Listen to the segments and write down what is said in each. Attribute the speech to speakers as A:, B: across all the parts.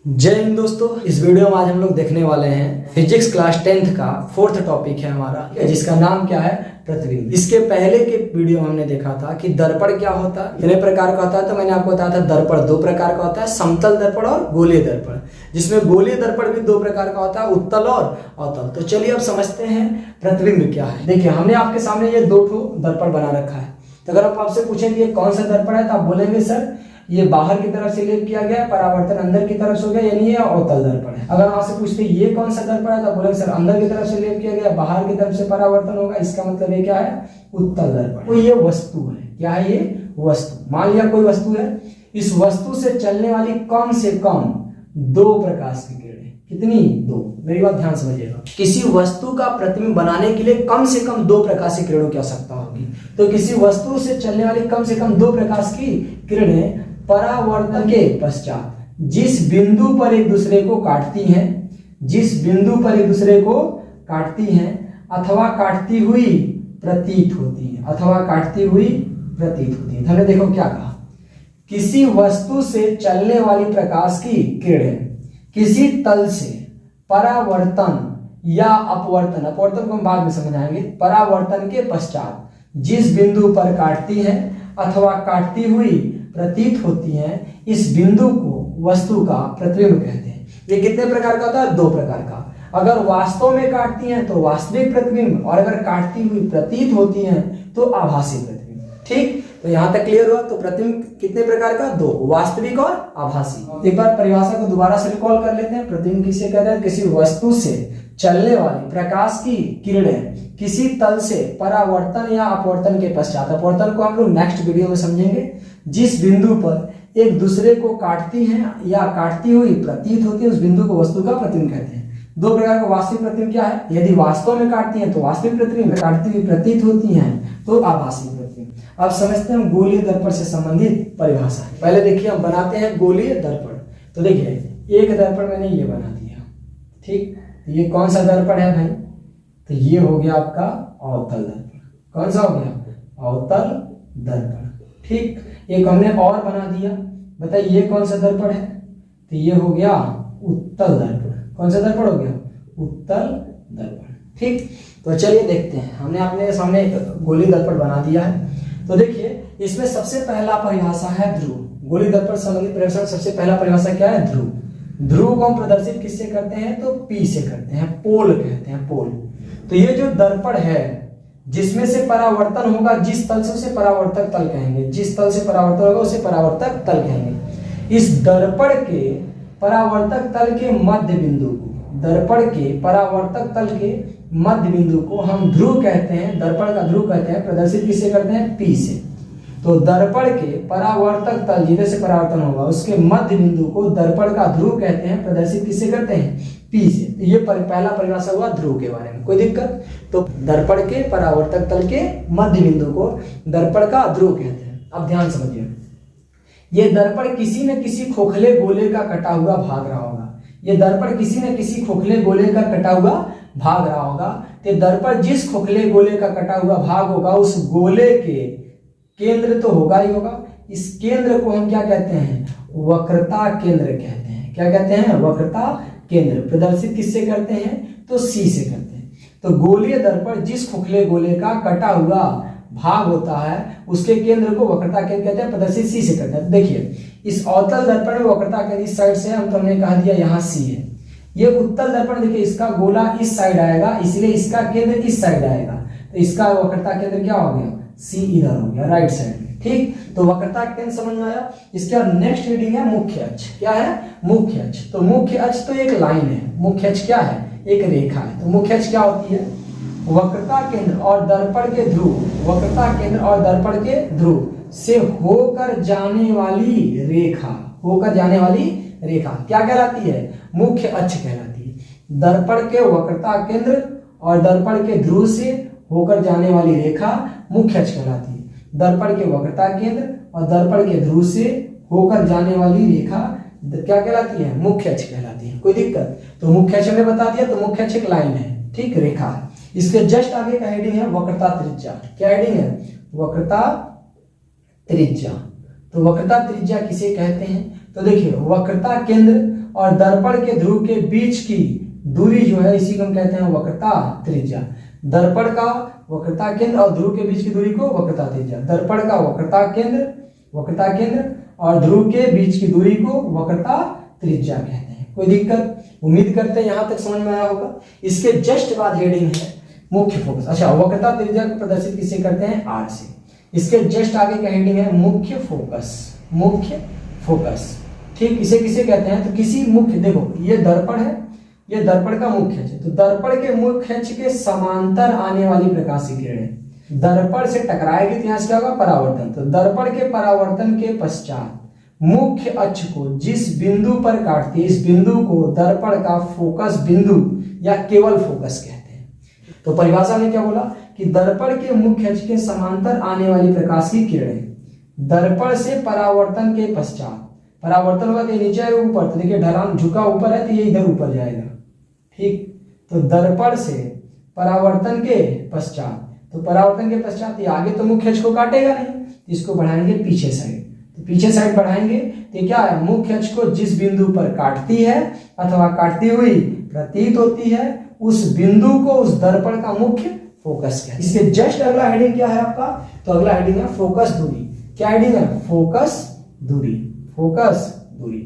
A: जय हिंद दोस्तों। इस वीडियो में आज हम लोग देखने वाले हैं फिजिक्स क्लास 10th का 4th टॉपिक है हमारा, जिसका नाम क्या है, प्रतिबिंब। इसके पहले के वीडियो में हमने देखा था कि दर्पण क्या होता है, कितने प्रकार का होता है। तो मैंने आपको बताया था दर्पण दो प्रकार का होता है, समतल दर्पण और गोलीय दर्पण, जिसमें गोलीय दर्पण भी दो प्रकार का होता है, उत्तल और अवतल। तो चलिए अब समझते हैं प्रतिबिंब क्या है। देखिए हमने आपके सामने ये दो दर्पण बना रखा है। तो अगर आप आपसे पूछें कि ये कौन सा दर्पण है, तो आप बोलेंगे सर ये बाहर की तरफ से लेप किया गया है, परावर्तन अंदर की तरफ से हो गया, यानी ये अवतल दर्पण है। अगर आपसे पूछते हैं ये कौन सा दर्पण है, तो बोलेंगे सर अंदर की तरफ से लेप किया गया, बाहर की तरफ से परावर्तन होगा, इसका मतलब ये क्या है, उत्तल दर्पण। तो ये वस्तु है, क्या है ये वस्तु। मान लिया कोई वस्तु है, इस वस्तु से चलने वाली कम से कम दो प्रकाश की किरणें, कितनी, दो। मेरी बात ध्यान समझिएगा, किसी वस्तु का प्रतिबिंब बनाने के लिए कम से कम दो प्रकाश की किरणों की आवश्यकता होगी। तो किसी वस्तु से चलने वाली कम से कम दो प्रकाश की किरणें परावर्तन के पश्चात जिस बिंदु पर एक दूसरे को काटती हैं, जिस बिंदु पर एक दूसरे को काटती हैं अथवा काटती हुई प्रतीत होती हैं, अथवा काटती हुई प्रतीत होती हैं। हमने देखो क्या कहा, किसी वस्तु से चलने वाली प्रकाश की किरणें किसी तल से परावर्तन या अपवर्तन, अपवर्तन को हम बाद में समझाएंगे, परावर्तन के पश्चात जिस बिंदु पर काटती हैं अथवा काटती हुई प्रतीत होती हैं, इस बिंदु को वस्तु का प्रतिबिंब कहते हैं। ये कितने प्रकार का होता है, दो प्रकार का। अगर वास्तव में काटती हैं तो वास्तविक प्रतिबिंब, और अगर काटती हुई प्रतीत होती हैं तो आभासी प्रतिबिंब। ठीक, तो यहां तक क्लियर हुआ। तो प्रतिबिंब कितने प्रकार का, दो, वास्तविक और आभासी। एक बार परिभाषा को दोबारा से रिकॉल कर लेते हैं। प्रतिबिंब किसे कहते हैं, किसी वस्तु से चलने वाली प्रकाश की किरणें किसी तल से परावर्तन या अपवर्तन के पश्चात, अपवर्तन को हम लोग नेक्स्ट वीडियो में समझेंगे, जिस बिंदु पर एक दूसरे को काटती हैं या काटती हुई प्रतीत होती है, उस बिंदु को वस्तु का प्रतिबिंब कहते हैं। दो प्रकार का वास्तविक प्रतिबिंब क्या है, यदि वास्तव में काटती हैं तो वास्तविक प्रतिबिंब, काटती हुई प्रतीत होती हैं तो आभासी प्रतिबिंब। अब समझते हैं गोलीय दर्पण से संबंधित परिभाषा। पहले देखिए हम बनाते हैं गोलीय दर्पण। तो देखिए एक दर्पण मैंने ये बना दिया, ठीक, ये कौन सा दर्पण है भाई, तो ये हो गया आपका अवतल दर्पण। कौन सा हो गया, अवतल दर्पण। ठीक, एक हमने और बना दिया, बताइए ये कौन सा दर्पण है, तो ये हो गया उत्तल दर्पण। कौन सा दर्पण हो गया, उत्तल दर्पण। ठीक, तो चलिए देखते हैं। हमने अपने सामने एक गोलीय दर्पण बना दिया है। तो देखिए इसमें सबसे पहला परिभाषा है ध्रुव। गोलीय दर्पण संबंधित परिभाषा सबसे पहला परिभाषा क्या है, ध्रुव। ध्रुव को हम प्रदर्शित किससे करते हैं, तो पी से करते हैं, पोल कहते हैं, पोल। तो ये जो दर्पण है जिसमें से परावर्तन होगा, जिस तल से उसे परावर्तक तल कहेंगे, जिस तल से परावर्तन होगा उसे परावर्तक तल कहेंगे। इस दर्पण के परावर्तक तल के मध्य बिंदु को, दर्पण के परावर्तक तल के मध्य बिंदु को हम ध्रुव कहते हैं, दर्पण का ध्रुव कहते हैं। प्रदर्शित किससे करते हैं, पी से। तो दर्पण के परावर्तक तल जिधर से परावर्तन होगा उसके मध्य बिंदु को दर्पण का ध्रुव कहते हैं। प्रदर्शित किससे करते हैं, पी से। तो ये पहला परिभाषा हुआ ध्रुव के बारे में। कोई दिक्कत, तो दर्पण के परावर्तक तल के मध्य बिंदु को दर्पण का ध्रुव कहते हैं। अब ध्यान समझिए, ये दर्पण किसी न किसी खोखले गोले का कटा हुआ भाग रहा होगा। ये दर्पण किसी न किसी खोखले गोले का कटा हुआ भाग रहा होगा। तो दर्पण जिस खोखले गोले का कटा हुआ भाग होगा उस गोले के केंद्र तो होगा ही होगा। इस केंद्र को हम क्या कहते हैं, वक्रता केंद्र कहते हैं। क्या कहते हैं, वक्रता केंद्र। प्रदर्शित किससे करते हैं, तो सी से करते हैं। तो गोलीय दर्पण जिस खोखले गोले का कटा हुआ भाग होता है उसके केंद्र को वक्रता केंद्र कहते हैं। प्रदर्शित सी से करते हैं। देखिए इस अवतल दर्पण में वक्रता केंद्र इस साइड से हम, तो हमने कहा दिया यहाँ सी है। ये उत्तल दर्पण देखिए इसका गोला इस साइड आएगा, इसलिए इसका केंद्र इस साइड आएगा। तो इसका वक्रता केंद्र क्या हो गया, सी इधर हो गया, राइट साइड में। ठीक, तो वक्रता केंद्र समझ में आया। इसके बाद नेक्स्ट रीडिंग है मुख्य अक्ष। क्या है, मुख्य अक्ष। तो मुख्य अक्ष तो एक लाइन है, मुख्य अक्ष क्या है, एक रेखा है। तो मुख्य अक्ष क्या होती है, वक्रता केंद्र और दर्पण के ध्रुव, वक्रता केंद्र और दर्पण के ध्रुव से होकर जाने वाली रेखा, होकर जाने वाली रेखा क्या कहलाती है, मुख्य अक्ष कहलाती है। दर्पण के वक्रता केंद्र और दर्पण के ध्रुव से होकर जाने वाली रेखा मुख्य अक्ष कहलाती है। दर्पण के वक्रता केंद्र और दर्पण के ध्रुव से होकर जाने वाली रेखा क्या कहलाती है, मुख्य अक्ष कहलाती है। कोई दिक्कत, तो मुख्य अक्ष में बता दिया। तो मुख्य अक्ष एक लाइन है, ठीक, रेखा है। इसके जस्ट आगे का हेडिंग है वक्रता त्रिज्या। क्या हेडिंग है, वक्रता त्रिज्या। तो वक्रता त्रिज्या किसे कहते हैं, तो देखिए वक्रता केंद्र और दर्पण के ध्रुव के बीच की दूरी जो है इसी को हम कहते हैं वक्रता त्रिज्या। दर्पण का वक्रता केंद्र और ध्रुव के बीच की दूरी को वक्रता त्रिज्या। दर्पण का वक्रता केंद्र और ध्रुव के बीच की दूरी को वक्रता त्रिज्या कहते हैं। कोई दिक्कत? उम्मीद करते हैं यहां तक समझ में आया होगा। इसके जस्ट बाद हेडिंग है मुख्य फोकस। अच्छा, वक्रता त्रिज्या को प्रदर्शित किससे करते हैं? आर से। इसके जस्ट आगे का हेडिंग है मुख्य फोकस। ठीक, इसे किसे कहते हैं? तो किसी मुख्य, देखो ये दर्पण है, ये दर्पण का मुख्य अक्ष है, तो दर्पण के मुख्य अक्ष के समांतर आने वाली प्रकाश की किरणें दर्पण से टकराएगी तो यहां से क्या होगा? परावर्तन। तो दर्पण के परावर्तन के पश्चात मुख्य अक्ष को जिस बिंदु पर काटती है, इस बिंदु को दर्पण का फोकस बिंदु या केवल फोकस कहते हैं। तो परिभाषा में क्या बोला कि दर्पण के मुख्य अक्ष के समांतर आने वाली प्रकाश की किरणें दर्पण से परावर्तन के पश्चात, परावर्तन होगा तो नीचे आएगा ऊपर, तो देखिए ढलान झुका ऊपर है तो ये इधर ऊपर जाएगा। ठीक, तो दर्पण से परावर्तन के पश्चात, तो परावर्तन के पश्चात ये आगे तो मुख्य अक्ष को काटेगा नहीं, इसको बढ़ाएंगे पीछे साइड। तो पीछे साइड बढ़ाएंगे तो क्या है? मुख्य अक्ष को जिस बिंदु पर काटती है अथवा काटती हुई प्रतीत होती है, उस बिंदु को उस दर्पण का मुख्य फोकस कहते हैं। इसके जस्ट अगला हेडिंग क्या है आपका? तो अगला हेडिंग है फोकस दूरी। क्या हेडिंग है? फोकस दूरी।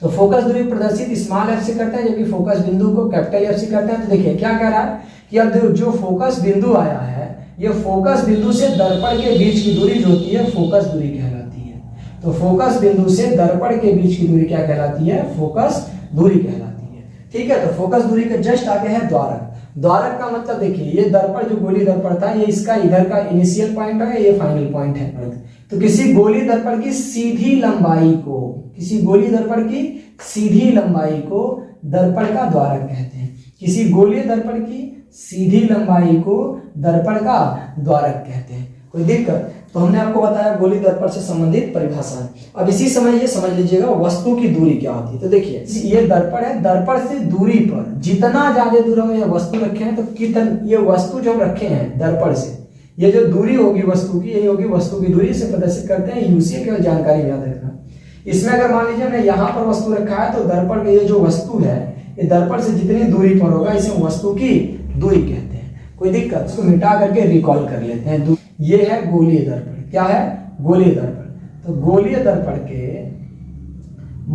A: तो फोकस दूरी प्रदर्शित स्मॉल एफ से करते हैं, जबकि फोकस बिंदु को कैपिटल एफ से करते हैं। तो देखिए क्या कह रहा है कि अब जो फोकस बिंदु आया है, ये फोकस बिंदु से दर्पण के बीच की दूरी जो होती है फोकस दूरी कहलाती है। तो फोकस बिंदु से दर्पण के बीच की दूरी क्या कहलाती है? फोकस दूरी कहलाती है। ठीक है, तो फोकस दूरी के जस्ट आगे है द्वारक। द्वारक का मतलब देखिए, ये दर्पण जो गोली दर्पण था, ये इसका इधर का इनिशियल पॉइंट है, ये फाइनल पॉइंट है। तो किसी गोली दर्पण की सीधी लंबाई को, किसी गोली दर्पण की सीधी लंबाई को दर्पण का द्वारक कहते हैं। किसी गोलीय दर्पण की सीधी लंबाई को दर्पण का द्वारक कहते हैं। कोई दिक्कत? तो हमने आपको बताया गोली दर्पण से संबंधित परिभाषा। अब इसी समय ये समझ लीजिएगा वस्तु की दूरी क्या होती है। तो देखिए ये दर्पण है, दर्पण से दूरी पर जितना ज्यादा दूर हम ये वस्तु रखे हैं, तो कितन ये वस्तु जो हम रखे हैं दर्पण से, ये जो दूरी होगी वस्तु की, यही होगी वस्तु की दूरी। इसे प्रदर्शित करते हैं यूसी, केवल जानकारी याद रखना। इसमें अगर मान लीजिए हमने यहाँ पर वस्तु रखा है, तो दर्पण ये जो वस्तु है, ये दर्पण से जितनी दूरी पर होगा इसे वस्तु की दूरी कहते हैं। कोई दिक्कत? इसको मिटा करके रिकॉल कर लेते हैं। ये है गोलीय दर्पण। क्या है? गोलीय दर्पण। तो गोलीय दर्पण के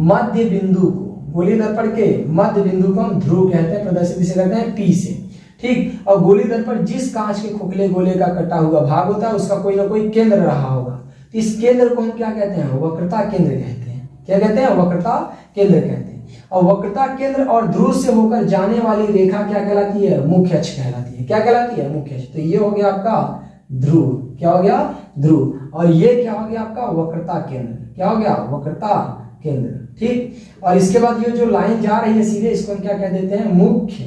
A: मध्य बिंदु को, गोलीय दर्पण के मध्य बिंदु को हम ध्रुव कहते हैं, प्रदर्शित इसे करते हैं पी से। ठीक, और गोलीय दर्पण जिस कांच के खोखले गोले का कटा हुआ भाग होता है, उसका कोई ना कोई केंद्र रहा होगा, तो इस केंद्र को हम क्या कहते हैं? वक्रता केंद्र कहते हैं। क्या कहते हैं? वक्रता केंद्र कहते हैं। और वक्रता केंद्र और ध्रुव से होकर जाने वाली रेखा क्या कहलाती है? मुख्य अक्ष कहलाती है। क्या कहलाती है? मुख्य अक्ष। तो ये हो गया आपका ध्रुव। क्या हो गया? ध्रुव। और ये क्या हो गया आपका? वक्रता केंद्र। क्या हो गया? वक्रता केंद्र। ठीक, और इसके बाद ये जो लाइन जा रही है सीधे, इसको हम क्या कह देते हैं? मुख्य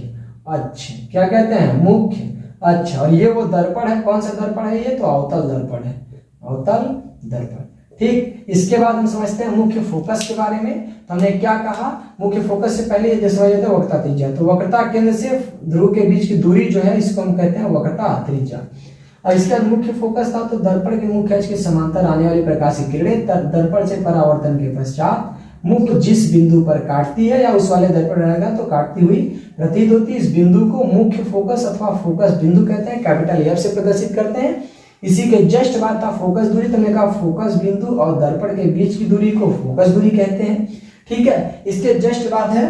A: अक्ष। क्या कहते हैं? मुख्य अक्ष। और ये वो दर्पण है, कौन सा दर्पण है ये? तो अवतल दर्पण है, अवतल दर्पण। ठीक, इसके बाद हम समझते हैं मुख्य फोकस के बारे में। तो हमने क्या कहा? मुख्य फोकस से पहले ये समझ लेते हैं वक्रता त्रिज्या। तो वक्रता केंद्र से ध्रुव के बीच की दूरी जो है, इसको हम कहते हैं वक्रता त्रिज्या। और इसके बाद मुख्य फोकस था, तो दर्पण के मुख्य अक्ष के समांतर आने वाली प्रकाश की किरणें दर्पण से परावर्तन के पश्चात मुख्य जिस बिंदु पर काटती है, या उस वाले दर्पण रहेगा तो काटती हुई प्रतीत होती है, इस बिंदु को मुख्य फोकस अथवा फोकस बिंदु कहते हैं। कैपिटल एफ से प्रदर्शित करते हैं। इसी के जस्ट बाद था फोकस दूरी। तो हमने कहा फोकस बिंदु और दर्पण के बीच की दूरी को फोकस दूरी कहते हैं। ठीक है, इसके जस्ट बाद है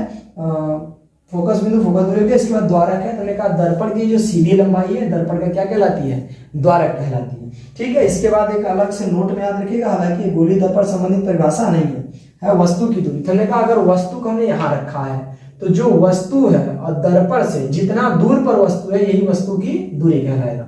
A: फोकस बिंदु, फोकस दूरी के। इसके बाद द्वारक है। तो हमने कहा दर्पण की जो सीधी लंबाई है दर्पण का क्या कहलाती है? द्वारक कहलाती है। ठीक है, इसके बाद एक अलग से नोट में याद रखिएगा, हालांकि गोली दर्पण संबंधित परिभाषा नहीं है वस्तु की दूरी। तो हमने कहा अगर वस्तु को हमने यहाँ रखा है, तो जो वस्तु है और दर्पण से जितना दूर पर वस्तु है, यही वस्तु की दूरी कहलाएगा।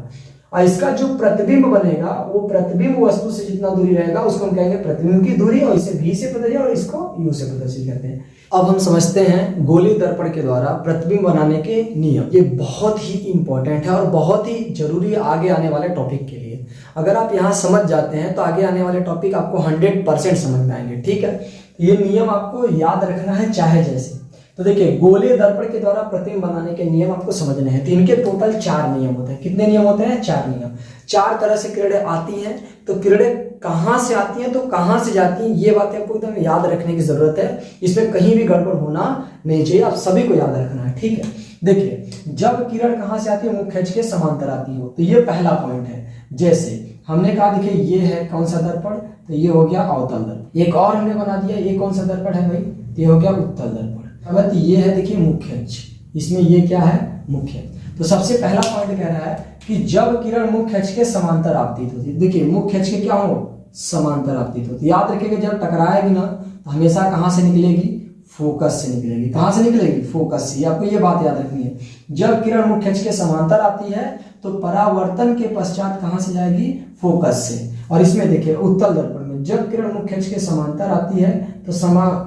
A: और इसका जो प्रतिबिंब बनेगा, वो प्रतिबिंब वस्तु से जितना दूरी रहेगा उसको हम कहेंगे प्रतिबिंब की दूरी, और इसे भी से प्रदर्शित और इसको यू से प्रदर्शित करते हैं। अब हम समझते हैं गोली दर्पण के द्वारा प्रतिबिंब बनाने के नियम। ये बहुत ही इंपॉर्टेंट है और बहुत ही जरूरी है आगे आने वाले टॉपिक के लिए। अगर आप यहाँ समझ जाते हैं तो आगे आने वाले टॉपिक आपको 100% समझ में आएंगे। ठीक है, ये नियम आपको याद रखना है चाहे जैसे। तो देखिए गोलीय दर्पण के द्वारा प्रतिबिंब बनाने के नियम आपको समझने हैं। तो इनके टोटल 4 नियम होते हैं। कितने नियम होते हैं? 4 नियम। 4 तरह से किरणें आती हैं, तो किरणें कहाँ से आती हैं तो कहाँ से जाती हैं, ये बातें आपको एकदम याद रखने की जरूरत है। इसमें कहीं भी गड़बड़ होना नहीं चाहिए, आप सभी को याद रखना है, ठीक है। देखिए, जब किरण कहाँ से आती है, मुख्य अक्ष के समांतर आती हो, तो ये पहला पॉइंट है। जैसे हमने कहा, देखिए ये है कौन सा दर्पण, तो ये हो गया अवतल दर्पण। एक और हमने बना दिया, ये कौन सा दर्पण है भाई, तो ये हो गया उत्तल दर्पण। अब ये है देखिए मुख्य अक्ष, इसमें ये क्या है, मुख्य अक्ष। तो सबसे पहला पॉइंट कह रहा है कि जब किरण मुख्य अक्ष के समांतर आपतित होती है, देखिए मुख्य अक्ष के क्या हो, समांतर आपतित होती है। याद रखिएगा, जब टकराएगी ना तो हमेशा कहाँ से निकलेगी, फोकस से निकलेगी। कहाँ से निकलेगी, फोकस से। आपको ये बात याद रखनी है, जब किरण मुख्य अक्ष के समांतर आती है तो परावर्तन के पश्चात कहाँ से जाएगी, फोकस से। और इसमें देखिए उत्तल दर्पण में जब किरण मुख्य अक्ष के समांतर आती है तो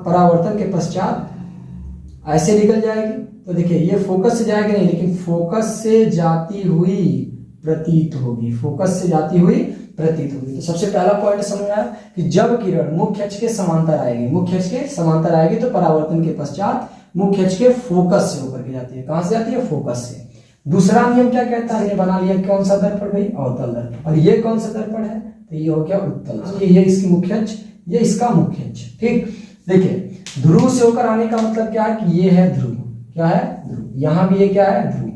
A: परावर्तन के पश्चात ऐसे निकल जाएगी। तो देखिए ये फोकस से जाएगी नहीं, लेकिन फोकस से जाती हुई प्रतीत होगी, फोकस से जाती हुई प्रतीत होगी। तो सबसे पहला पॉइंट समझ आया कि जब किरण मुख्य अक्ष के समांतर आएगी, मुख्य अक्ष के समांतर आएगी तो परावर्तन के पश्चात मुख्य अक्ष के फोकस से होकर के जाती है। कहां से जाती है, फोकस से। दूसरा नियम क्या कहता है, हमने बना लिया कौन सा दर्पण भाई, अवतल दर्पण। और ये कौन सा दर्पण है, तो ये हो गया उत्तल। ये इसकी मुख्य अक्ष, ये इसका मुख्य अक्ष, ठीक। देखिए ध्रुव से होकर आने का मतलब क्या है कि ये है ध्रुव, क्या है, ध्रुव। यहां भी ये क्या है, ध्रुव।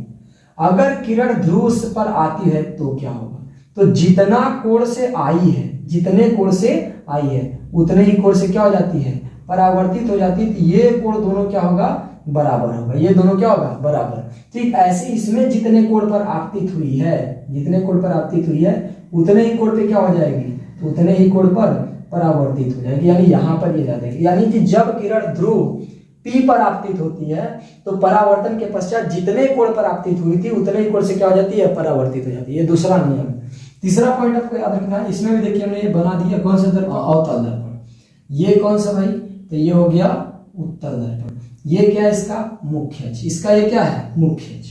A: अगर किरण ध्रुव पर आती है तो क्या होगा, तो जितना कोण से आई है, जितने कोण से आई है उतने ही कोण से क्या हो जाती है, परावर्तित हो जाती है। तो ये कोण दोनों क्या होगा, बराबर होगा। ये दोनों क्या होगा, बराबर। ठीक ऐसे इसमें जितने कोण पर आपतित हुई है, जितने कोण पर आपतित हुई है उतने ही कोण पे क्या हो जाएगी, तो उतने ही कोण पर परावर्तित हो जाएगी। यानी यहां पर ये जाएगी, यानी कि जब किरण ध्रुव P पर आपतित होती है तो परावर्तन के पश्चात जितने कोण पर आपतित हुई थी उतने ही कोण से क्या हो जाती है, परावर्तित हो जाती है। ये दूसरा नियम। तीसरा पॉइंट आपको याद रखना है, इसमें भी देखिए हमने ये बना दिया कौन सा दर्पण, अवतल दर्पण। ये कौन सा भाई, तो ये हो गया उत्तल दर्पण। ये क्या है, इसका मुख्य अक्ष, इसका ये क्या है, मुख्य अक्ष।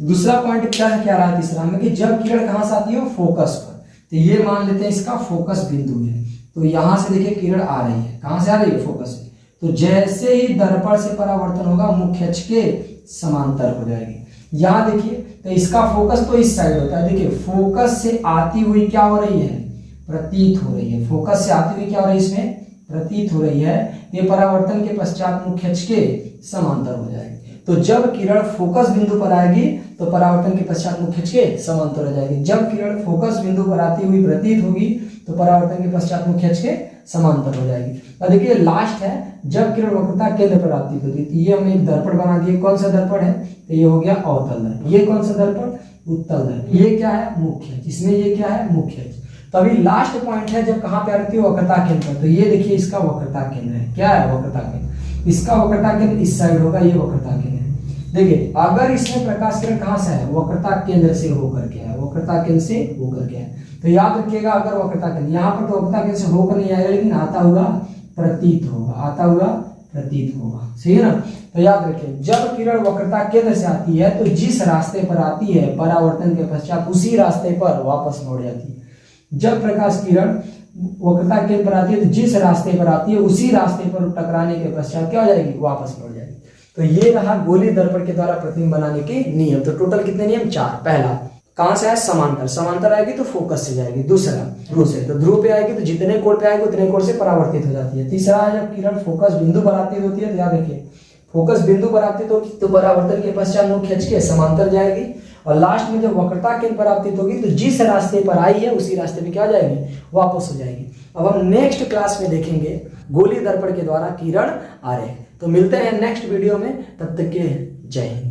A: दूसरा पॉइंट क्या है, क्या रहा है तीसरा में, कि जब किरण कहां से आती है, फोकस पर। तो ये मान लेते हैं इसका फोकस बिंदु है। तो यहां से देखिए किरण आ रही है, कहां से आ रही है, फोकस से। तो जैसे ही दर्पण से परावर्तन होगा मुख्य अक्ष के समांतर हो जाएगी। यहां देखिए, तो इसका फोकस तो इस साइड होता है। देखिए फोकस से आती हुई क्या हो रही है, प्रतीत हो रही है। फोकस से आती हुई क्या हो रही है, इसमें प्रतीत हो रही है। ये परावर्तन के पश्चात मुख्य अक्ष के समांतर हो जाएगी। तो जब किरण फोकस बिंदु पर आएगी तो परावर्तन के पश्चात मुख्य अक्ष के समांतर हो जाएगी। जब किरण फोकस बिंदु पर आती हुई प्रतीत होगी तो परावर्तन के पश्चात मुख्य अक्ष के समांतर हो जाएगी। और देखिए लास्ट है, जब किरण वक्रता केंद्र पर आपतित होती है। तो ये हमने एक दर्पण बना दिया, कौन सा दर्पण है, तो ये हो गया अवतल दर्पण। ये कौन सा दर्पण, उत्तल दर्पण। ये क्या है, मुख्य अक्ष, इसमें ये क्या है, मुख्य अक्ष। तो अभी लास्ट पॉइंट है, जब कहां पे आती है, वक्रता केंद्र पर। तो ये देखिए इसका वक्रता केंद्र है, क्या है, वक्रता केंद्र। इसका वक्रता केंद्र इस साइड होगा, ये वक्रता केंद्र है। देखिए अगर इसमें प्रकाश किरण कहां से है, वक्रता केंद्र से होकर के है, वक्रता केंद्र से होकर के है। तो याद रखिएगा, अगर वक्रता केंद्र यहाँ पर, तो वक्रता केंद्र से होकर नहीं आएगा, लेकिन आता हुआ प्रतीत होगा, आता हुआ प्रतीत होगा, सही है ना। तो याद रखिए, जब किरण वक्रता केंद्र से आती है तो जिस रास्ते पर आती है परावर्तन के पश्चात उसी रास्ते पर वापस लौट जाती है। जब प्रकाश किरण वक्रता केंद्र पर आती है तो जिस रास्ते पर आती है उसी रास्ते पर टकराने के पश्चात क्या हो जाएगी, वापस लौट जाएगी। तो ये रहा गोली दर्पण के द्वारा प्रतिबिंब बनाने के नियम। तो टोटल कितने नियम, 4। पहला कहां से है, समांतर, समांतर आएगी तो फोकस से जाएगी। दूसरा ध्रुव से, तो ध्रुव पे आएगी तो जितने कोण पे आएगी उतने कोण से परावर्तित हो जाती है। तीसरा है, जब किरण फोकस बिंदु पर आपतित होती है, तो याद रखिए फोकस बिंदु पर आपतित होगी तो परावर्तन के पश्चात मुख्य अक्ष के समांतर जाएगी। और लास्ट में जब वक्रता केंद्र पर आपतित होगी तो जिस रास्ते पर आई है उसी रास्ते पे क्या हो जाएगी, वापस हो जाएगी। अब हम नेक्स्ट क्लास में देखेंगे गोली दर्पण के द्वारा किरण आरेख। तो मिलते हैं नेक्स्ट वीडियो में, तब तक के जय हिंद।